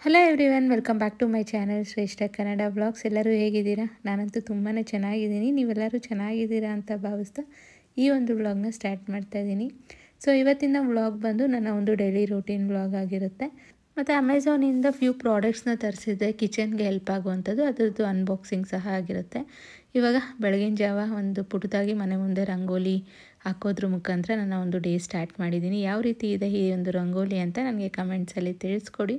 Hello everyone, welcome back to my channel ಶ್ರೇಷ್ಠ Kannada blogs. ಎಲ್ಲರೂ ಹೇಗಿದ್ದೀರಾ? ನಾನಂತೂ ತುಂಬಾ ಚೆನ್ನಾಗಿದ್ದೀನಿ. ನೀವೆಲ್ಲರೂ ಚೆನ್ನಾಗಿದ್ದೀರಾ ಅಂತ ಭಾವಿಸ್ತಾ ಈ ಒಂದು ವ್ಲಾಗ್ನ ಸ್ಟಾರ್ಟ್ ಮಾಡ್ತಾ ಇದ್ದೀನಿ. ಸೊ ಇವತ್ತಿನ ವ್ಲಾಗ್ ಬಂದು ನನ್ನ ಒಂದು ಡೈಲಿ ರೂಟೀನ್ ವ್ಲಾಗ್ ಆಗಿರುತ್ತೆ. ಮತ್ತು ಅಮೆಝಾನಿಂದ ಫ್ಯೂ ಪ್ರಾಡಕ್ಟ್ಸ್ನ ತರಿಸಿದ್ದೆ, ಕಿಚನ್ಗೆ ಹೆಲ್ಪ್ ಆಗುವಂಥದ್ದು. ಅದರದ್ದು ಅನ್ಬಾಕ್ಸಿಂಗ್ ಸಹ ಆಗಿರುತ್ತೆ. ಇವಾಗ ಬೆಳಗಿನ ಜಾವ ಒಂದು ಪುಟ್ಟದಾಗಿ ಮನೆ ಮುಂದೆ ರಂಗೋಲಿ ಹಾಕೋದ್ರ ಮುಖಾಂತರ ನನ್ನ ಒಂದು ಡೇ ಸ್ಟಾರ್ಟ್ ಮಾಡಿದ್ದೀನಿ. ಯಾವ ರೀತಿ ಇದೆ ಈ ಒಂದು ರಂಗೋಲಿ ಅಂತ ನನಗೆ ಕಮೆಂಟ್ಸಲ್ಲಿ ತಿಳಿಸ್ಕೊಡಿ.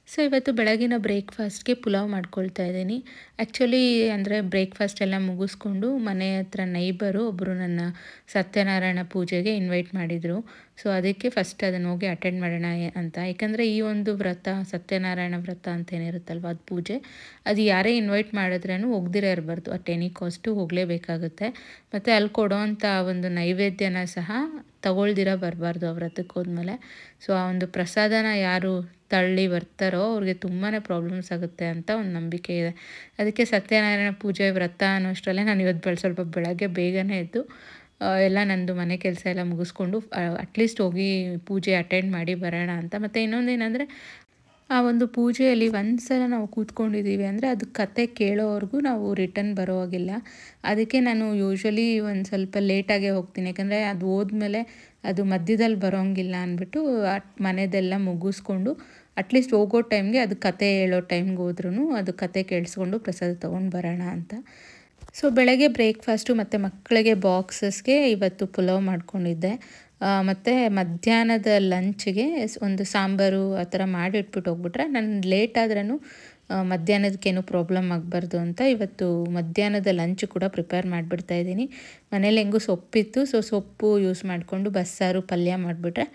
ಸೊ ಇವತ್ತು ಬೆಳಗಿನ ಬ್ರೇಕ್ಫಾಸ್ಟ್ಗೆ ಪುಲಾವ್ ಮಾಡ್ಕೊಳ್ತಾ ಇದ್ದೀನಿ. ಆ್ಯಕ್ಚುಲಿ ಅಂದರೆ ಬ್ರೇಕ್ಫಾಸ್ಟ್ ಎಲ್ಲ ಮುಗಿಸ್ಕೊಂಡು ಮನೆ ಹತ್ರ ನೈಬರು ಒಬ್ಬರು ನನ್ನ ಸತ್ಯನಾರಾಯಣ ಪೂಜೆಗೆ ಇನ್ವೈಟ್ ಮಾಡಿದರು. ಸೊ ಅದಕ್ಕೆ ಫಸ್ಟ್ ಅದನ್ನು ಹೋಗಿ ಅಟೆಂಡ್ ಮಾಡೋಣ ಅಂತ. ಯಾಕಂದರೆ ಈ ಒಂದು ವ್ರತ, ಸತ್ಯನಾರಾಯಣ ವ್ರತ ಅಂತೇನಿರುತ್ತಲ್ವ, ಅದು ಪೂಜೆ, ಅದು ಯಾರೇ ಇನ್ವೈಟ್ ಮಾಡಿದ್ರೂ ಹೋಗ್ದಿರೇ ಇರಬಾರ್ದು. ಅಟ್ ಎನಿ ಕಾಸ್ಟು ಹೋಗಲೇಬೇಕಾಗುತ್ತೆ. ಮತ್ತು ಅಲ್ಲಿ ಕೊಡೋವಂಥ ಒಂದು ನೈವೇದ್ಯನ ಸಹ ತಗೊಳ್ದಿರ ಬರಬಾರ್ದು ಆ ವ್ರತಕ್ಕೆ ಹೋದ್ಮೇಲೆ. ಸೊ ಆ ಒಂದು ಪ್ರಸಾದನ ಯಾರು ತಳ್ಳಿ ಬರ್ತಾರೋ ಅವ್ರಿಗೆ ತುಂಬಾ ಪ್ರಾಬ್ಲಮ್ಸ್ ಆಗುತ್ತೆ ಅಂತ ಒಂದು ನಂಬಿಕೆ ಇದೆ. ಅದಕ್ಕೆ ಸತ್ಯನಾರಾಯಣ ಪೂಜೆ ವ್ರತ ಅನ್ನೋಷ್ಟರಲ್ಲೇ ನಾನು ಇವತ್ತು ಸ್ವಲ್ಪ ಬೆಳಗ್ಗೆ ಬೇಗನೆ ಎದ್ದು ಎಲ್ಲ ನಂದು ಮನೆ ಕೆಲಸ ಎಲ್ಲ ಮುಗಿಸ್ಕೊಂಡು ಅಟ್ಲೀಸ್ಟ್ ಹೋಗಿ ಪೂಜೆ ಅಟೆಂಡ್ ಮಾಡಿ ಬರೋಣ ಅಂತ. ಮತ್ತು ಇನ್ನೊಂದೇನೆಂದರೆ, ಆ ಒಂದು ಪೂಜೆಯಲ್ಲಿ ಒಂದು ಸಲ ನಾವು ಕೂತ್ಕೊಂಡಿದ್ದೀವಿ ಅಂದರೆ ಅದು ಕತೆ ಕೇಳೋವರೆಗೂ ನಾವು ರಿಟರ್ನ್ ಬರೋ ಹಾಗಿಲ್ಲ. ಅದಕ್ಕೆ ನಾನು ಯೂಶ್ವಲಿ ಒಂದು ಸ್ವಲ್ಪ ಲೇಟಾಗೇ ಹೋಗ್ತೀನಿ. ಯಾಕಂದರೆ ಅದು ಹೋದ್ಮೇಲೆ ಅದು ಮಧ್ಯದಲ್ಲಿ ಬರೋಂಗಿಲ್ಲ ಅಂದ್ಬಿಟ್ಟು ಮನೆದೆಲ್ಲ ಮುಗಿಸ್ಕೊಂಡು ಅಟ್ಲೀಸ್ಟ್ ಹೋಗೋ ಟೈಮ್ಗೆ ಅದು ಕತೆ ಹೇಳೋ ಟೈಮ್ಗೆ ಹೋದ್ರೂ ಅದು ಕತೆ ಕೇಳಿಸ್ಕೊಂಡು ಪ್ರಸಾದ ತೊಗೊಂಡು ಬರೋಣ ಅಂತ. ಸೊ ಬೆಳಗ್ಗೆ ಬ್ರೇಕ್ಫಾಸ್ಟು ಮತ್ತು ಮಕ್ಕಳಿಗೆ ಬಾಕ್ಸಸ್ಗೆ ಇವತ್ತು ಪುಲಾವ್ ಮಾಡ್ಕೊಂಡಿದ್ದೆ. ಮತ್ತು ಮಧ್ಯಾಹ್ನದ ಲಂಚ್ಗೆ ಒಂದು ಸಾಂಬಾರು ಆ ಥರ ಮಾಡಿಟ್ಬಿಟ್ಟು ಹೋಗ್ಬಿಟ್ರೆ ನಾನು ಲೇಟ್ ಆದ್ರೂ ಮಧ್ಯಾಹ್ನದಕ್ಕೇನು ಪ್ರಾಬ್ಲಮ್ ಆಗಬಾರ್ದು ಅಂತ ಇವತ್ತು ಮಧ್ಯಾಹ್ನದ ಲಂಚ್ ಕೂಡ ಪ್ರಿಪೇರ್ ಮಾಡಿಬಿಡ್ತಾಯಿದ್ದೀನಿ. ಮನೇಲಿ ಹೆಂಗೂ ಸೊಪ್ಪಿತ್ತು, ಸೊ ಸೊಪ್ಪು ಯೂಸ್ ಮಾಡಿಕೊಂಡು ಬಸ್ಸಾರು ಪಲ್ಯ ಮಾಡಿಬಿಟ್ರೆ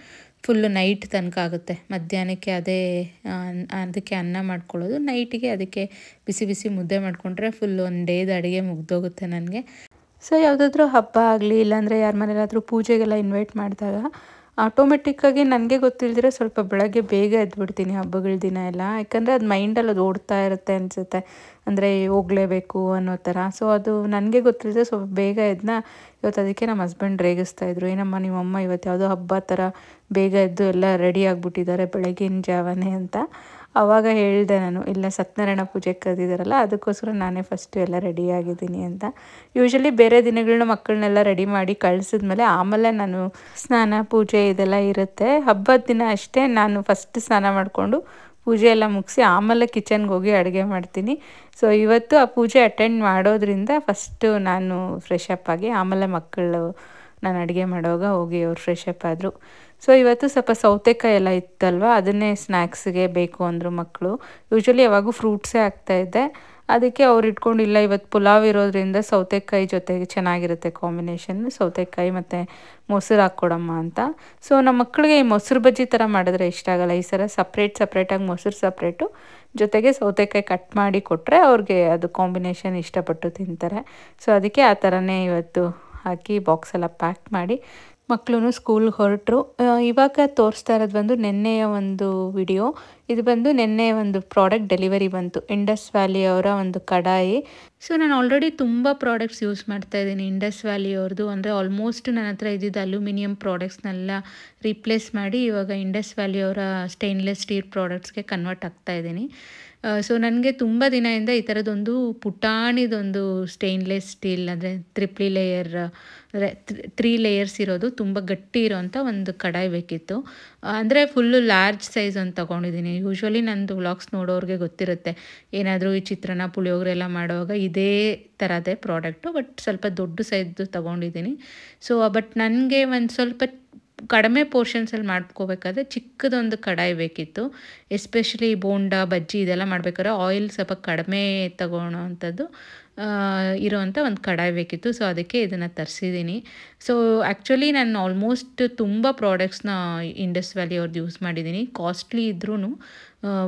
ಫುಲ್ಲು ನೈಟ್ ತನಕ ಆಗುತ್ತೆ. ಮಧ್ಯಾಹ್ನಕ್ಕೆ ಅದಕ್ಕೆ ಅನ್ನ ಮಾಡ್ಕೊಳ್ಳೋದು, ನೈಟಿಗೆ ಅದಕ್ಕೆ ಬಿಸಿ ಬಿಸಿ ಮುದ್ದೆ ಮಾಡಿಕೊಂಡ್ರೆ ಫುಲ್ ಒಂದು ಡೇದ ಅಡುಗೆ ಮುಗ್ದೋಗುತ್ತೆ ನನಗೆ. ಸೊ ಯಾವುದಾದ್ರೂ ಹಬ್ಬ ಆಗಲಿ, ಇಲ್ಲಾಂದರೆ ಯಾರ ಮನೇಲಾದರೂ ಪೂಜೆಗೆಲ್ಲ ಇನ್ವೈಟ್ ಮಾಡಿದಾಗ ಆಟೋಮೆಟಿಕ್ಕಾಗಿ ನನಗೆ ಗೊತ್ತಿಲ್ಲದಿರೋ ಸ್ವಲ್ಪ ಬೆಳಗ್ಗೆ ಬೇಗ ಎದ್ಬಿಡ್ತೀನಿ ಹಬ್ಬಗಳ ದಿನ ಎಲ್ಲ. ಯಾಕಂದರೆ ಅದು ಮೈಂಡಲ್ಲಿ ಅದು ಓಡ್ತಾ ಇರುತ್ತೆ ಅನಿಸುತ್ತೆ, ಅಂದರೆ ಹೋಗಲೇಬೇಕು ಅನ್ನೋ ಥರ. ಸೊ ಅದು ನನಗೆ ಗೊತ್ತಿಲ್ಲದೆ ಸ್ವಲ್ಪ ಬೇಗ ಎದ್ದನ್ನ ಇವತ್ತು ಅದಕ್ಕೆ ನಮ್ಮ ಹಸ್ಬೆಂಡ್ ರೇಗಿಸ್ತಾಯಿದ್ರು, ಏನಮ್ಮ ನಿಮ್ಮಮ್ಮ ಇವತ್ತು ಯಾವುದೋ ಹಬ್ಬ ಥರ ಬೇಗ ಎದ್ದು ಎಲ್ಲ ರೆಡಿ ಆಗಿಬಿಟ್ಟಿದ್ದಾರೆ ಬೆಳಗಿನ ಜಾವನೇ ಅಂತ. ಆವಾಗ ಹೇಳಿದೆ ನಾನು, ಇಲ್ಲ ಸತ್ಯನಾರಾಯಣ ಪೂಜೆಗೆ ಕರೆದಿದ್ದಾರಲ್ಲ ಅದಕ್ಕೋಸ್ಕರ ನಾನೇ ಫಸ್ಟು ಎಲ್ಲ ರೆಡಿಯಾಗಿದ್ದೀನಿ ಅಂತ. ಯೂಶ್ವಲಿ ಬೇರೆ ದಿನಗಳನ್ನ ಮಕ್ಕಳನ್ನೆಲ್ಲ ರೆಡಿ ಮಾಡಿ ಕಳಿಸಿದ್ಮೇಲೆ ಆಮೇಲೆ ನಾನು ಸ್ನಾನ ಪೂಜೆ ಇದೆಲ್ಲ ಇರುತ್ತೆ. ಹಬ್ಬದ ದಿನ ಅಷ್ಟೇ ನಾನು ಫಸ್ಟ್ ಸ್ನಾನ ಮಾಡಿಕೊಂಡು ಪೂಜೆ ಎಲ್ಲ ಮುಗಿಸಿ ಆಮೇಲೆ ಕಿಚನ್ಗೆ ಹೋಗಿ ಅಡುಗೆ ಮಾಡ್ತೀನಿ. ಸೊ ಇವತ್ತು ಆ ಪೂಜೆ ಅಟೆಂಡ್ ಮಾಡೋದ್ರಿಂದ ಫಸ್ಟು ನಾನು ಫ್ರೆಶ್ ಅಪ್ ಆಗಿ ಆಮೇಲೆ ಮಕ್ಕಳು ನಾನು ಅಡುಗೆ ಮಾಡೋವಾಗ ಹೋಗಿ ಅವ್ರು ಫ್ರೆಶ್ ಅಪ್ ಆದರು. ಸೊ ಇವತ್ತು ಸ್ವಲ್ಪ ಸೌತೆಕಾಯಿ ಎಲ್ಲ ಇತ್ತಲ್ವ, ಅದನ್ನೇ ಸ್ನ್ಯಾಕ್ಸ್ಗೆ ಬೇಕು ಅಂದರು ಮಕ್ಕಳು. ಯೂಶ್ವಲಿ ಯಾವಾಗೂ ಫ್ರೂಟ್ಸೇ ಆಗ್ತಾಯಿದ್ದೆ. ಅದಕ್ಕೆ ಅವ್ರು ಇಟ್ಕೊಂಡಿಲ್ಲ, ಇವತ್ತು ಪುಲಾವ್ ಇರೋದ್ರಿಂದ ಸೌತೆಕಾಯಿ ಜೊತೆಗೆ ಚೆನ್ನಾಗಿರುತ್ತೆ ಕಾಂಬಿನೇಷನ್, ಸೌತೆಕಾಯಿ ಮತ್ತು ಮೊಸರು ಹಾಕ್ಕೊಡಮ್ಮ ಅಂತ. ಸೊ ನಮ್ಮ ಮಕ್ಕಳಿಗೆ ಈ ಮೊಸರು ಬಜ್ಜಿ ಥರ ಮಾಡಿದ್ರೆ ಇಷ್ಟ ಆಗೋಲ್ಲ. ಈ ಸಲ ಸಪ್ರೇಟಾಗಿ ಮೊಸರು ಸಪ್ರೇಟು ಜೊತೆಗೆ ಸೌತೆಕಾಯಿ ಕಟ್ ಮಾಡಿ ಕೊಟ್ಟರೆ ಅವ್ರಿಗೆ ಅದು ಕಾಂಬಿನೇಷನ್ ಇಷ್ಟಪಟ್ಟು ತಿಂತಾರೆ. ಸೊ ಅದಕ್ಕೆ ಆ ಥರನೇ ಇವತ್ತು ಹಾಕಿ ಬಾಕ್ಸೆಲ್ಲ ಪ್ಯಾಕ್ ಮಾಡಿ ಮಕ್ಕಳು ಸ್ಕೂಲ್ಗೆ ಹೊರಟರು. ಇವಾಗ ತೋರಿಸ್ತಾ ಇರೋದು ಬಂದು ನೆನ್ನೆಯ ಒಂದು ವಿಡಿಯೋ. ಇದು ಬಂದು ನೆನ್ನೆ ಒಂದು ಪ್ರಾಡಕ್ಟ್ ಡೆಲಿವರಿ ಬಂತು, ಇಂಡಸ್ ವ್ಯಾಲಿ ಅವರ ಒಂದು ಕಡಾಯಿ. ಸೊ ನಾನು ಆಲ್ರೆಡಿ ತುಂಬ ಪ್ರಾಡಕ್ಟ್ಸ್ ಯೂಸ್ ಮಾಡ್ತಾಯಿದ್ದೀನಿ ಇಂಡಸ್ ವ್ಯಾಲಿ ಅವ್ರದ್ದು. ಅಂದರೆ ಆಲ್ಮೋಸ್ಟ್ ನನ್ನ ಹತ್ರ ಇದ್ದಿದ್ದು ಅಲ್ಯೂಮಿನಿಯಂ ಪ್ರಾಡಕ್ಟ್ಸ್ನೆಲ್ಲ ರೀಪ್ಲೇಸ್ ಮಾಡಿ ಇವಾಗ ಇಂಡಸ್ ವ್ಯಾಲಿ ಅವರ ಸ್ಟೇನ್ಲೆಸ್ ಸ್ಟೀಲ್ ಪ್ರಾಡಕ್ಟ್ಸ್ಗೆ ಕನ್ವರ್ಟ್ ಆಗ್ತಾಯಿದ್ದೀನಿ. ಸೊ ನನಗೆ ತುಂಬ ದಿನದಿಂದ ಈ ಥರದೊಂದು ಪುಟಾಣಿದೊಂದು ಸ್ಟೇನ್ಲೆಸ್ ಸ್ಟೀಲ್, ಅಂದರೆ ತ್ರೀ ಲೇಯರ್ಸ್ ಇರೋದು ತುಂಬ ಗಟ್ಟಿ ಇರೋವಂಥ ಒಂದು ಕಡಾಯಿ ಬೇಕಿತ್ತು. ಅಂದರೆ ಫುಲ್ಲು ಲಾರ್ಜ್ ಸೈಜ್ ಅಂತ ತೊಗೊಂಡಿದ್ದೀನಿ. ಯೂಶ್ವಲಿ ನಂದು ವ್ಲಾಗ್ಸ್ ನೋಡೋರಿಗೆ ಗೊತ್ತಿರುತ್ತೆ, ಏನಾದರೂ ಈ ಚಿತ್ರಾನ್ನ ಪುಳಿಯೋಗರೆ ಎಲ್ಲ ಮಾಡುವಾಗ ಇದೇ ಥರದೇ ಪ್ರಾಡಕ್ಟು, ಬಟ್ ಸ್ವಲ್ಪ ದೊಡ್ಡ ಸೈಜ್ದು ತೊಗೊಂಡಿದ್ದೀನಿ. ಸೊ ಬಟ್ ನನಗೆ ಒಂದು ಸ್ವಲ್ಪ ಕಡಿಮೆ ಪೋರ್ಷನ್ಸಲ್ಲಿ ಮಾಡ್ಕೋಬೇಕಾದ್ರೆ ಚಿಕ್ಕದೊಂದು ಕಡಾಯಿ ಬೇಕಿತ್ತು. ಎಸ್ಪೆಷಲಿ ಬೋಂಡ ಬಜ್ಜಿ ಇದೆಲ್ಲ ಮಾಡ್ಬೇಕಾದ್ರೆ ಆಯಿಲ್ ಸ್ವಲ್ಪ ಕಡಿಮೆ ತಗೊಳ್ಳೋ ಅಂಥದ್ದು ಇರೋವಂಥ ಒಂದು ಕಡಾಯಿ ಬೇಕಿತ್ತು. ಸೊ ಅದಕ್ಕೆ ಇದನ್ನು ತರಿಸಿದ್ದೀನಿ. ಸೊ ಆ್ಯಕ್ಚುಲಿ ನಾನು ಆಲ್ಮೋಸ್ಟ್ ತುಂಬ ಪ್ರಾಡಕ್ಟ್ಸ್ನ ಇಂಡಸ್ ವ್ಯಾಲಿ ಅವ್ರದ್ದು ಯೂಸ್ ಮಾಡಿದ್ದೀನಿ. ಕಾಸ್ಟ್ಲಿ ಇದ್ರೂ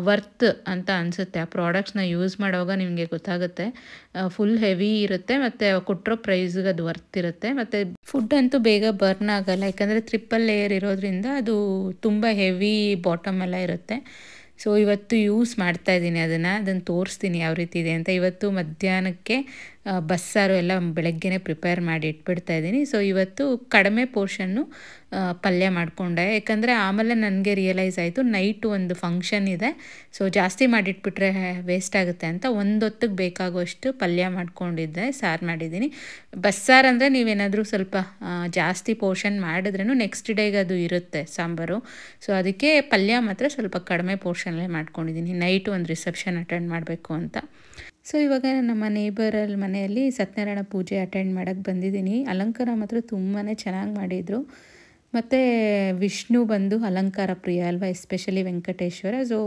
ವರ್ತ್ ಅಂತ ಅನಿಸುತ್ತೆ. ಆ ಪ್ರಾಡಕ್ಟ್ಸ್ನ ಯೂಸ್ ಮಾಡುವಾಗ ನಿಮಗೆ ಗೊತ್ತಾಗುತ್ತೆ, ಫುಲ್ ಹೆವಿ ಇರುತ್ತೆ ಮತ್ತು ಕೊಟ್ಟಿರೋ ಪ್ರೈಸ್ಗೆ ಅದು ವರ್ತ್ ಇರುತ್ತೆ. ಮತ್ತು ಫುಡ್ ಅಂತೂ ಬೇಗ ಬರ್ನ್ ಆಗೋಲ್ಲ, ಯಾಕಂದರೆ ಟ್ರಿಪಲ್ ಲೇಯರ್ ಇರೋದ್ರಿಂದ ಅದು ತುಂಬ ಹೆವಿ ಬಾಟಮ್ ಎಲ್ಲ ಇರುತ್ತೆ. ಸೊ ಇವತ್ತು ಯೂಸ್ ಮಾಡ್ತಾಯಿದ್ದೀನಿ ಅದನ್ನು ತೋರಿಸ್ತೀನಿ ಯಾವ ರೀತಿ ಇದೆ ಅಂತ. ಇವತ್ತು ಮಧ್ಯಾಹ್ನಕ್ಕೆ ಬಸ್ಸಾರು ಎಲ್ಲ ಬೆಳಗ್ಗೆನೇ ಪ್ರಿಪೇರ್ ಮಾಡಿ ಇಟ್ಬಿಡ್ತಾ ಇದ್ದೀನಿ. ಸೊ ಇವತ್ತು ಕಡಿಮೆ ಪೋರ್ಷನ್ನು ಪಲ್ಯ ಮಾಡಿಕೊಂಡೆ, ಯಾಕಂದರೆ ಆಮೇಲೆ ನನಗೆ ರಿಯಲೈಸ್ ಆಯಿತು ನೈಟು ಒಂದು ಫಂಕ್ಷನ್ ಇದೆ, ಸೊ ಜಾಸ್ತಿ ಮಾಡಿಟ್ಬಿಟ್ರೆ ವೇಸ್ಟ್ ಆಗುತ್ತೆ ಅಂತ ಒಂದೊತ್ತಿಗೆ ಬೇಕಾಗುವಷ್ಟು ಪಲ್ಯ ಮಾಡ್ಕೊಂಡಿದ್ದೆ, ಸಾರು ಮಾಡಿದ್ದೀನಿ. ಬಸ್ಸಾರು ಅಂದರೆ ನೀವೇನಾದರೂ ಸ್ವಲ್ಪ ಜಾಸ್ತಿ ಪೋರ್ಷನ್ ಮಾಡಿದ್ರೂ ನೆಕ್ಸ್ಟ್ ಡೇಗೆ ಅದು ಇರುತ್ತೆ ಸಾಂಬಾರು. ಸೊ ಅದಕ್ಕೆ ಪಲ್ಯ ಮಾತ್ರ ಸ್ವಲ್ಪ ಕಡಿಮೆ ಪೋರ್ಷನಲ್ಲೇ ಮಾಡ್ಕೊಂಡಿದ್ದೀನಿ, ನೈಟು ಒಂದು ರಿಸೆಪ್ಷನ್ ಅಟೆಂಡ್ ಮಾಡಬೇಕು ಅಂತ. ಸೊ ಇವಾಗ ನಮ್ಮ ನೇಬರಲ್ಲಿ ಮನೆಯಲ್ಲಿ ಸತ್ಯನಾರಾಯಣ ಪೂಜೆ ಅಟೆಂಡ್ ಮಾಡೋಕ್ಕೆ ಬಂದಿದ್ದೀನಿ. ಅಲಂಕಾರ ಮಾತ್ರ ತುಂಬಾ ಚೆನ್ನಾಗಿ ಮಾಡಿದರು. ಮತ್ತು ವಿಷ್ಣು ಬಂದು ಅಲಂಕಾರ ಪ್ರಿಯ ಅಲ್ವಾ, ಎಸ್ಪೆಷಲಿ ವೆಂಕಟೇಶ್ವರ. ಸೊ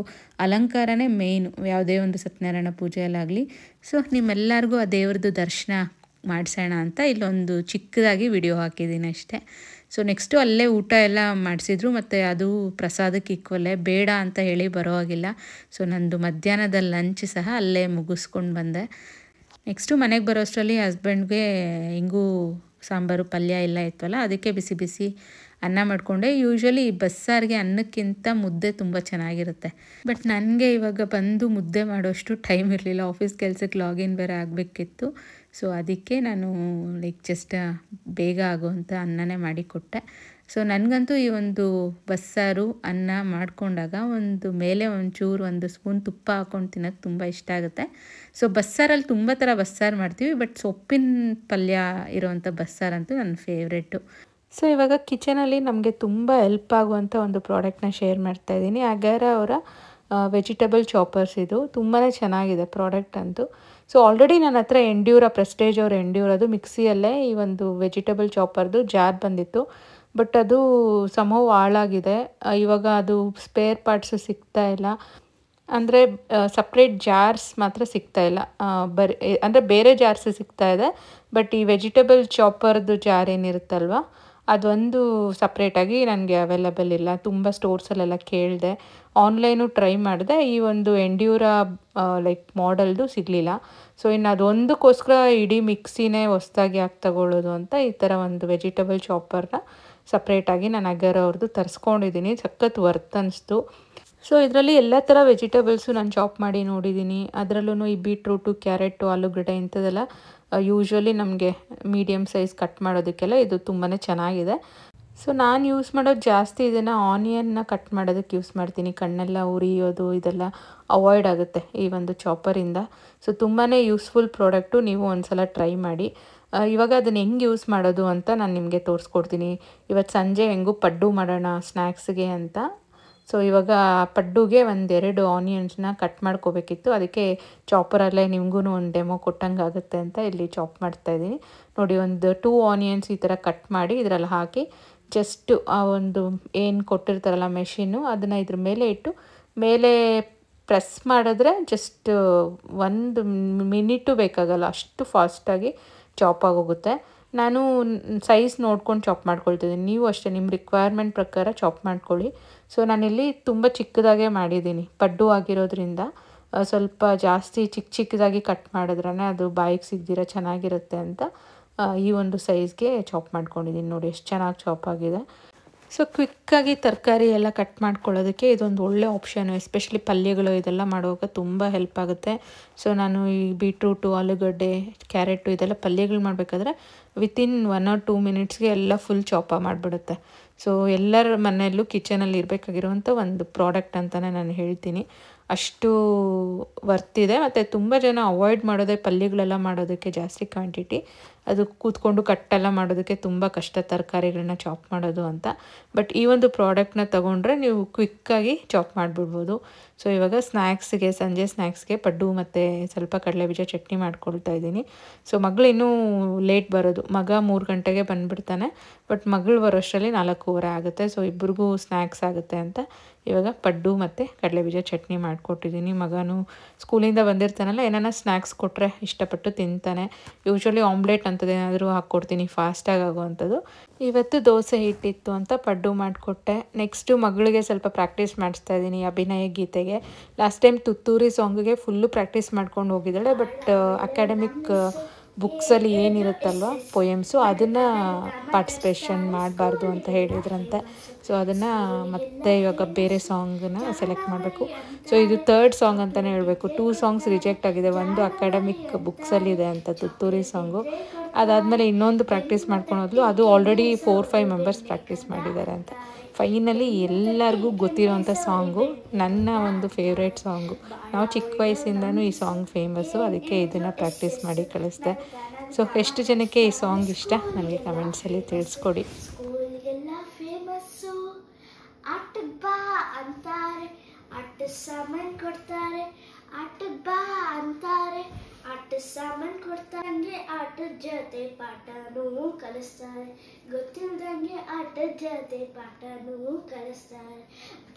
ಅಲಂಕಾರನೇ ಮೇಯ್ನು ಯಾವುದೇ ಒಂದು ಸತ್ಯನಾರಾಯಣ ಪೂಜೆಯಲ್ಲಾಗಲಿ. ಸೊ ನಿಮ್ಮೆಲ್ಲರಿಗೂ ಆ ದೇವ್ರದ್ದು ದರ್ಶನ ಮಾಡಿಸೋಣ ಅಂತ ಇಲ್ಲೊಂದು ಚಿಕ್ಕದಾಗಿ ವಿಡಿಯೋ ಹಾಕಿದ್ದೀನಿ ಅಷ್ಟೇ. ಸೊ ನೆಕ್ಸ್ಟು ಅಲ್ಲೇ ಊಟ ಎಲ್ಲ ಮಾಡಿಸಿದ್ರು, ಮತ್ತು ಅದು ಪ್ರಸಾದಕ್ಕೆ ಈಕ್ವಲ್ಲೇ, ಬೇಡ ಅಂತ ಹೇಳಿ ಬರೋ ಹಾಗಿಲ್ಲ. ಸೊ ನಂದು ಮಧ್ಯಾಹ್ನದ ಲಂಚ್ ಸಹ ಅಲ್ಲೇ ಮುಗಿಸ್ಕೊಂಡು ಬಂದೆ. ನೆಕ್ಸ್ಟು ಮನೆಗೆ ಬರೋ ಅಷ್ಟರಲ್ಲಿ ಹಸ್ಬೆಂಡ್ಗೆ ಹಿಂಗೂ ಸಾಂಬಾರು ಪಲ್ಯ ಎಲ್ಲ ಇತ್ತಲ್ಲ, ಅದಕ್ಕೆ ಬಿಸಿ ಬಿಸಿ ಅನ್ನ ಮಾಡಿಕೊಂಡೆ. ಯೂಶ್ವಲಿ ಬಸ್ಸಾರಿಗೆ ಅನ್ನಕ್ಕಿಂತ ಮುದ್ದೆ ತುಂಬ ಚೆನ್ನಾಗಿರುತ್ತೆ, ಬಟ್ ನನಗೆ ಇವಾಗ ಬಂದು ಮುದ್ದೆ ಮಾಡೋಷ್ಟು ಟೈಮ್ ಇರಲಿಲ್ಲ, ಆಫೀಸ್ ಕೆಲಸಕ್ಕೆ ಲಾಗಿನ್ ಬೇರೆ ಆಗಬೇಕಿತ್ತು. ಸೊ ಅದಕ್ಕೆ ನಾನು ಜಸ್ಟ್ ಬೇಗ ಆಗೋವಂಥ ಅನ್ನನೇ ಮಾಡಿಕೊಟ್ಟೆ. ಸೊ ನನಗಂತೂ ಈ ಒಂದು ಬಸ್ಸಾರು ಅನ್ನ ಮಾಡಿಕೊಂಡಾಗ ಒಂದು ಮೇಲೆ ಒಂಚೂರು ಒಂದು ಸ್ಪೂನ್ ತುಪ್ಪ ಹಾಕ್ಕೊಂಡು ತಿನ್ನೋಕ್ಕೆ ತುಂಬ ಇಷ್ಟ ಆಗುತ್ತೆ. ಸೊ ಬಸ್ಸಾರಲ್ಲಿ ತುಂಬ ಥರ ಬಸ್ಸಾರು ಮಾಡ್ತೀವಿ, ಬಟ್ ಸೊಪ್ಪಿನ ಪಲ್ಯ ಇರೋವಂಥ ಬಸ್ಸಾರಂತೂ ನನ್ನ ಫೇವ್ರೆಟ್ಟು. ಸೊ ಇವಾಗ ಕಿಚನಲ್ಲಿ ನಮಗೆ ತುಂಬ ಹೆಲ್ಪ್ ಆಗುವಂಥ ಒಂದು ಪ್ರಾಡಕ್ಟ್ನ ಶೇರ್ ಮಾಡ್ತಾಯಿದ್ದೀನಿ. ಅಗಾರ ಅವರ ವೆಜಿಟೇಬಲ್ ಚಾಪರ್ಸ್. ಇದು ತುಂಬಾ ಚೆನ್ನಾಗಿದೆ ಪ್ರಾಡಕ್ಟ್ ಅಂತೂ. ಸೊ ಆಲ್ರೆಡಿ ನನ್ನ ಹತ್ರ ಪ್ರೆಸ್ಟೇಜ್ ಅವ್ರ ಎಂಡ್ಯೂರದು ಮಿಕ್ಸಿಯಲ್ಲೇ ಈ ಒಂದು ವೆಜಿಟೇಬಲ್ ಚಾಪರ್ದು ಜಾರ್ ಬಂದಿತ್ತು, ಬಟ್ ಅದು ಸಮವ್ ಹಾಳಾಗಿದೆ. ಇವಾಗ ಅದು ಸ್ಪೇರ್ ಪಾರ್ಟ್ಸು ಸಿಗ್ತಾ ಇಲ್ಲ, ಅಂದರೆ ಸಪ್ರೇಟ್ ಜಾರ್ಸ್ ಮಾತ್ರ ಸಿಗ್ತಾ ಇಲ್ಲ. ಅಂದರೆ ಬೇರೆ ಜಾರ್ಸ್ ಸಿಗ್ತಾ ಇದೆ, ಬಟ್ ಈ ವೆಜಿಟೇಬಲ್ ಚಾಪರ್ದು ಜಾರ್ ಏನಿರುತ್ತಲ್ವ ಅದೊಂದು ಸಪ್ರೇಟಾಗಿ ನನಗೆ ಅವೈಲಬಲ್ ಇಲ್ಲ. ತುಂಬ ಸ್ಟೋರ್ಸಲ್ಲೆಲ್ಲ ಕೇಳಿದೆ, ಆನ್ಲೈನು ಟ್ರೈ ಮಾಡಿದೆ, ಈ ಒಂದು ಮಾಡೆಲ್ದು ಸಿಗಲಿಲ್ಲ. ಸೊ ಇನ್ನು ಅದೊಂದಕ್ಕೋಸ್ಕರ ಇಡೀ ಮಿಕ್ಸಿನೇ ಹೊಸ್ದಾಗಿ ತಗೊಳ್ಳೋದು ಅಂತ ಈ ಥರ ಒಂದು ವೆಜಿಟೇಬಲ್ ಚಾಪರ್ನ ಸಪ್ರೇಟಾಗಿ ನಾನು ಅಗರ್ ಅವ್ರದ್ದು ತರಿಸ್ಕೊಂಡಿದ್ದೀನಿ. ಸಖತ್ ವರ್ತ್ ಅನ್ನಿಸ್ತು. ಸೊ ಇದರಲ್ಲಿ ಎಲ್ಲ ಥರ ವೆಜಿಟೇಬಲ್ಸು ನಾನು ಚಾಪ್ ಮಾಡಿ ನೋಡಿದ್ದೀನಿ. ಅದರಲ್ಲೂ ಈ ಬೀಟ್ರೂಟು, ಕ್ಯಾರೆಟು, ಆಲೂಗಡ್ಡೆ ಇಂಥದ್ದೆಲ್ಲ ಯೂಶ್ವಲಿ ನಮಗೆ ಮೀಡಿಯಮ್ ಸೈಜ್ ಕಟ್ ಮಾಡೋದಕ್ಕೆಲ್ಲ ಇದು ತುಂಬಾ ಚೆನ್ನಾಗಿದೆ. ಸೊ ನಾನು ಯೂಸ್ ಮಾಡೋದು ಜಾಸ್ತಿ ಇದನ್ನು ಆನಿಯನ್ನ ಕಟ್ ಮಾಡೋದಕ್ಕೆ ಯೂಸ್ ಮಾಡ್ತೀನಿ. ಕಣ್ಣೆಲ್ಲ ಉರಿಯೋದು ಇದೆಲ್ಲ ಅವಾಯ್ಡ್ ಆಗುತ್ತೆ ಈ ಒಂದು ಚಾಪರಿಂದ. ಸೊ ತುಂಬಾ ಯೂಸ್ಫುಲ್ ಪ್ರಾಡಕ್ಟು, ನೀವು ಒಂದು ಸಲ ಟ್ರೈ ಮಾಡಿ. ಇವಾಗ ಅದನ್ನು ಹೆಂಗೆ ಯೂಸ್ ಮಾಡೋದು ಅಂತ ನಾನು ನಿಮಗೆ ತೋರಿಸ್ಕೊಡ್ತೀನಿ. ಇವತ್ತು ಸಂಜೆ ಹೆಂಗೂ ಪಡ್ಡು ಮಾಡೋಣ ಸ್ನ್ಯಾಕ್ಸ್ಗೆ ಅಂತ. ಸೊ ಇವಾಗ ಪಡ್ಡುಗೆ 1-2 ಆನಿಯನ್ಸ್ನ ಕಟ್ ಮಾಡ್ಕೋಬೇಕಿತ್ತು, ಅದಕ್ಕೆ ಚಾಪರಲ್ಲೇ ನಿಮಗೂ ಒಂದು ಡೆಮೋ ಕೊಟ್ಟಂಗೆ ಆಗುತ್ತೆ ಅಂತ ಇಲ್ಲಿ ಚಾಪ್ ಮಾಡ್ತಾಯಿದ್ದೀನಿ. ನೋಡಿ, ಒಂದು 2 ಆನಿಯನ್ಸ್ ಈ ಥರ ಕಟ್ ಮಾಡಿ ಇದರಲ್ಲಿ ಹಾಕಿ ಜಸ್ಟು ಆ ಒಂದು ಏನು ಕೊಟ್ಟಿರ್ತಾರಲ್ಲ ಮೆಷಿನ್ನು, ಅದನ್ನು ಇದ್ರ ಮೇಲೆ ಇಟ್ಟು ಮೇಲೆ ಪ್ರೆಸ್ ಮಾಡಿದ್ರೆ ಜಸ್ಟ್ 1 ಮಿನಿಟು ಬೇಕಾಗಲ್ಲ, ಅಷ್ಟು ಫಾಸ್ಟಾಗಿ ಚಾಪ್ ಆಗೋಗುತ್ತೆ. ನಾನು ಸೈಜ್ ನೋಡ್ಕೊಂಡು ಚಾಪ್ ಮಾಡ್ಕೊಳ್ತಿದ್ದೀನಿ, ನೀವು ಅಷ್ಟೇ ನಿಮ್ಮ ರಿಕ್ವೈರ್ಮೆಂಟ್ ಪ್ರಕಾರ ಚಾಪ್ ಮಾಡ್ಕೊಳ್ಳಿ. ಸೊ ನಾನಿಲ್ಲಿ ತುಂಬ ಚಿಕ್ಕದಾಗೇ ಮಾಡಿದ್ದೀನಿ, ಪಡ್ಡು ಆಗಿರೋದ್ರಿಂದ ಸ್ವಲ್ಪ ಜಾಸ್ತಿ ಚಿಕ್ಕದಾಗಿ ಕಟ್ ಮಾಡಿದ್ರೇ ಅದು ಬಾಯಿಗೆ ಸಿಗ್ದಿರ ಚೆನ್ನಾಗಿರುತ್ತೆ ಅಂತ ಈ ಒಂದು ಸೈಜ್ಗೆ ಚಾಪ್ ಮಾಡ್ಕೊಂಡಿದ್ದೀನಿ. ನೋಡಿ ಎಷ್ಟು ಚೆನ್ನಾಗಿ ಚಾಪ್ ಆಗಿದೆ. ಸೊ ಕ್ವಿಕ್ಕಾಗಿ ತರಕಾರಿ ಎಲ್ಲ ಕಟ್ ಮಾಡ್ಕೊಳ್ಳೋದಕ್ಕೆ ಇದೊಂದು ಒಳ್ಳೆ ಆಪ್ಷನು, ಎಸ್ಪೆಷಲಿ ಪಲ್ಯಗಳು ಇದೆಲ್ಲ ಮಾಡುವಾಗ ತುಂಬ ಹೆಲ್ಪ್ ಆಗುತ್ತೆ. ಸೊ ನಾನು ಈ ಬೀಟ್ರೂಟು, ಆಲೂಗಡ್ಡೆ, ಕ್ಯಾರೆಟು ಇದೆಲ್ಲ ಪಲ್ಯಗಳು ಮಾಡಬೇಕಾದ್ರೆ ವಿತಿನ್ 1 or 2 ಮಿನಿಟ್ಸ್ಗೆ ಎಲ್ಲ ಫುಲ್ ಚಾಪ ಮಾಡಿಬಿಡುತ್ತೆ. ಸೊ ಎಲ್ಲರ ಮನೆಯಲ್ಲೂ ಕಿಚನಲ್ಲಿ ಇರಬೇಕಾಗಿರುವಂಥ ಒಂದು ಪ್ರಾಡಕ್ಟ್ ಅಂತಲೇ ನಾನು ಹೇಳ್ತೀನಿ. ಅಷ್ಟು ವರ್ತಿದೆ. ಮತ್ತು ತುಂಬ ಜನ ಅವಾಯ್ಡ್ ಮಾಡೋದೇ ಪಲ್ಯಗಳೆಲ್ಲ ಮಾಡೋದಕ್ಕೆ ಜಾಸ್ತಿ ಕ್ವಾಂಟಿಟಿ, ಅದು ಕೂತ್ಕೊಂಡು ಕಟ್ಟೆಲ್ಲ ಮಾಡೋದಕ್ಕೆ ತುಂಬ ಕಷ್ಟ ತರಕಾರಿಗಳನ್ನ ಚಾಪ್ ಮಾಡೋದು ಅಂತ. ಬಟ್ ಈ ಒಂದು ಪ್ರಾಡಕ್ಟ್ನ ತೊಗೊಂಡ್ರೆ ನೀವು ಕ್ವಿಕ್ಕಾಗಿ ಚಾಪ್ ಮಾಡಿಬಿಡ್ಬೋದು. ಸೊ ಇವಾಗ ಸ್ನ್ಯಾಕ್ಸ್ಗೆ, ಸಂಜೆ ಸ್ನ್ಯಾಕ್ಸ್ಗೆ ಪಡ್ಡು ಮತ್ತು ಸ್ವಲ್ಪ ಕಡಲೆಬೀಜ ಚಟ್ನಿ ಮಾಡ್ಕೊಳ್ತಾ ಇದ್ದೀನಿ. ಸೊ ಮಗಳು ಇನ್ನೂ ಲೇಟ್ ಬರೋದು, ಮಗ 3 ಗಂಟೆಗೆ ಬಂದುಬಿಡ್ತಾನೆ, ಬಟ್ ಮಗಳು ಬರೋಷ್ಟರಲ್ಲಿ 4:15 ಆಗುತ್ತೆ. ಸೊ ಇಬ್ಬರಿಗೂ ಸ್ನ್ಯಾಕ್ಸ್ ಆಗುತ್ತೆ ಅಂತ ಇವಾಗ ಪಡ್ಡು ಮತ್ತು ಕಡಲೆಬೀಜ ಚಟ್ನಿ ಮಾಡಿಕೊಟ್ಟಿದ್ದೀನಿ. ಮಗನೂ ಸ್ಕೂಲಿಂದ ಬಂದಿರ್ತಾನಲ್ಲ, ಏನಾನ ಸ್ನ್ಯಾಕ್ಸ್ ಕೊಟ್ಟರೆ ಇಷ್ಟಪಟ್ಟು ತಿಂತಾನೆ. ಯೂಶ್ವಲಿ ಆಮ್ಲೆಟ್ ಅಂಥದ್ದೇನಾದರೂ ಹಾಕ್ಕೊಡ್ತೀನಿ, ಫಾಸ್ಟಾಗಿ ಆಗೋವಂಥದ್ದು. ಇವತ್ತು ದೋಸೆ ಹಿಟ್ಟಿತ್ತು ಅಂತ ಪಡ್ಡು ಮಾಡಿಕೊಟ್ಟೆ. ನೆಕ್ಸ್ಟು ಮಗಳಿಗೆ ಸ್ವಲ್ಪ ಪ್ರಾಕ್ಟೀಸ್ ಮಾಡಿಸ್ತಾ ಇದ್ದೀನಿ ಅಭಿನಯ ಗೀತೆಗೆ. ಲಾಸ್ಟ್ ಟೈಮ್ ತುತ್ತೂರಿ ಸಾಂಗಿಗೆ ಫುಲ್ಲು ಪ್ರಾಕ್ಟೀಸ್ ಮಾಡ್ಕೊಂಡು ಹೋಗಿದ್ದಾಳೆ, ಬಟ್ ಅಕಾಡೆಮಿಕ್ ಬುಕ್ಸಲ್ಲಿ ಏನಿರುತ್ತಲ್ವ ಪೊಯಮ್ಸು ಅದನ್ನು ಪಾರ್ಟಿಸಿಪೇಷನ್ ಮಾಡಬಾರ್ದು ಅಂತ ಹೇಳಿದ್ರಂತೆ. ಸೊ ಅದನ್ನು ಮತ್ತೆ ಇವಾಗ ಬೇರೆ ಸಾಂಗನ್ನ ಸೆಲೆಕ್ಟ್ ಮಾಡಬೇಕು. ಸೊ ಇದು 3rd ಸಾಂಗ್ ಅಂತಲೇ ಹೇಳಬೇಕು. 2 ಸಾಂಗ್ಸ್ ರಿಜೆಕ್ಟ್ ಆಗಿದೆ. ಒಂದು ಅಕಾಡೆಮಿಕ್ ಬುಕ್ಸಲ್ಲಿದೆ ಅಂತ ತುತ್ತೂರಿ ಸಾಂಗು. ಅದಾದಮೇಲೆ ಇನ್ನೊಂದು ಪ್ರಾಕ್ಟೀಸ್ ಮಾಡ್ಕೊಂಡು ಹೋದ್ಲು. ಅದು ಆಲ್ರೆಡಿ 4-5 ಮೆಂಬರ್ಸ್ ಪ್ರಾಕ್ಟೀಸ್ ಮಾಡಿದ್ದಾರೆ ಅಂತ. ಫೈನಲಿ ಎಲ್ಲರಿಗೂ ಗೊತ್ತಿರೋವಂಥ ಸಾಂಗು, ನನ್ನ ಒಂದು ಫೇವ್ರೇಟ್ ಸಾಂಗು. ನಾವು ಚಿಕ್ಕ ವಯಸ್ಸಿಂದನೂ ಈ ಸಾಂಗ್ ಫೇಮಸ್ಸು, ಅದಕ್ಕೆ ಇದನ್ನು ಪ್ರಾಕ್ಟೀಸ್ ಮಾಡಿ ಕಳಿಸ್ದೆ. ಸೊ ಎಷ್ಟು ಜನಕ್ಕೆ ಈ ಸಾಂಗ್ ಇಷ್ಟ ನನಗೆ ಕಮೆಂಟ್ಸಲ್ಲಿ ತಿಳಿಸ್ಕೊಡಿ. ಸ್ಕೂಲ್ಗೆಲ್ಲ ಫೇಮಸ್ಸು, ಆಟಕ್ಕೆ ಬಾ ಅಂತಾರೆ, ಆಟದ ಸಾಮಾನು ಕೊಡ್ತಾರೆ, ಆಟಕ್ಕೆ ಬಾ ಅಂತಾರೆ, ಆಟದ ಸಾಮಾನು ಕೊಡ್ತಾರಂಗೆ ಆಟದ ಜೊತೆ ಪಾಠನೂ ಕಲಿಸ್ತಾರೆ, ಗೊತ್ತಿಲ್ದಂಗೆ ಆಟದ ಜೊತೆ ಪಾಠನೂ ಕಲಿಸ್ತಾರೆ.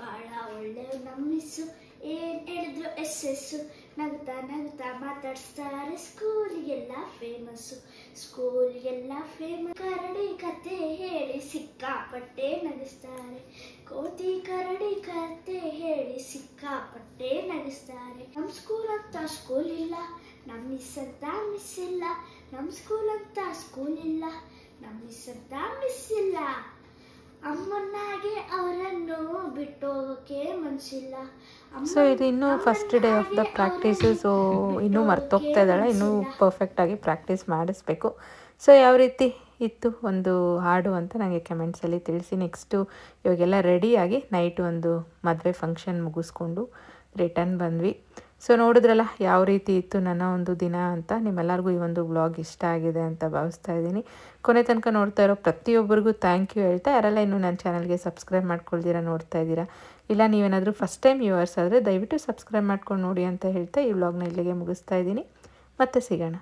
ಭಾಳ ಒಳ್ಳೆ ನಮ್ಮ ಮಿಸ್ಸು, ಏನು ಹೇಳಿದ್ರು ಎಸ್ಸು, ನಗುತ್ತಾ ನಗುತ್ತಾ ಮಾತಾಡಿಸ್ತಾರೆ. ಸ್ಕೂಲಿಗೆಲ್ಲ ಫೇಮಸ್ಸು, ಸ್ಕೂಲಿಗೆಲ್ಲ ಫೇಮಸ್. ಕರಡಿ ಕತೆ ಹೇಳಿ ಸಿಕ್ಕಾಪಟ್ಟೆ ನಗಿಸ್ತಾರೆ, ಕೋತಿ ಕರಡಿ ಕತೆ ಹೇಳಿ ಸಿಕ್ಕಾಪಟ್ಟೆ ನಗಿಸ್ತಾರೆ. ನಮ್ಮ ಸ್ಕೂಲ್ ಅಂತ ಸ್ಕೂಲ್ ಇಲ್ಲ, ನಮ್ಮ ಮಿಸ್ ಅಂತ ಮಿಸ್ ಇಲ್ಲ, ನಮ್ಮ ಸ್ಕೂಲ್ ಅಂತ ಸ್ಕೂಲ್ ಇಲ್ಲ, ನಮ್ಮ ಮಿಸ್ ಅಂತ ಮಿಸ್ ಇಲ್ಲ. ಅಮ್ಮನಾಗೆ ಅವರನ್ನು ಬಿಟ್ಟೋಗಕ್ಕೆ ಮನಸ್ಸಿಲ್ಲ. ಸೊ ಇದು ಇನ್ನೂ first day of the practice. So ಇನ್ನೂ ಮರ್ತೋಗ್ತಾ ಇದ್ದಾಳೆ, ಇನ್ನೂ ಪರ್ಫೆಕ್ಟಾಗಿ ಪ್ರಾಕ್ಟೀಸ್ ಮಾಡಿಸ್ಬೇಕು. ಸೊ ಯಾವ ರೀತಿ ಇತ್ತು ಒಂದು ಹಾಡು ಅಂತ ನನಗೆ ಕಮೆಂಟ್ಸಲ್ಲಿ ತಿಳಿಸಿ. ನೆಕ್ಸ್ಟು ಇವಾಗೆಲ್ಲ ರೆಡಿಯಾಗಿ ನೈಟ್ ಒಂದು ಮದುವೆ ಫಂಕ್ಷನ್ ಮುಗಿಸ್ಕೊಂಡು ರಿಟರ್ನ್ ಬಂದ್ವಿ. ಸೊ ನೋಡಿದ್ರಲ್ಲ ಯಾವ ರೀತಿ ಇತ್ತು ನನ್ನ ಒಂದು ದಿನ ಅಂತ. ನಿಮ್ಮೆಲ್ಲರಿಗೂ ಈ ಒಂದು ವ್ಲಾಗ್ ಇಷ್ಟ ಆಗಿದೆ ಅಂತ ಭಾವಿಸ್ತಾ ಇದ್ದೀನಿ. ಕೊನೆ ತನಕ ನೋಡ್ತಾ ಇರೋ ಪ್ರತಿಯೊಬ್ಬರಿಗೂ ಥ್ಯಾಂಕ್ ಯು ಹೇಳ್ತಾ, ಯಾರೆಲ್ಲ ಇನ್ನೂ ನನ್ನ ಚಾನಲ್ಗೆ ಸಬ್ಸ್ಕ್ರೈಬ್ ಮಾಡ್ಕೊಳ್ತೀರಾ ನೋಡ್ತಾ ಇದ್ದೀರಾ, ಇಲ್ಲ ನೀವೇನಾದರೂ ಫಸ್ಟ್ ಟೈಮ್ ವ್ಯೂವರ್ಸ್ ಆದರೆ ದಯವಿಟ್ಟು ಸಬ್ಸ್ಕ್ರೈಬ್ ಮಾಡ್ಕೊಂಡು ನೋಡಿ ಅಂತ ಹೇಳ್ತಾ ಈ ವ್ಲಾಗ್ನ ಇಲ್ಲಿಗೆ ಮುಗಿಸ್ತಾ ಇದ್ದೀನಿ. ಮತ್ತೆ ಸಿಗೋಣ.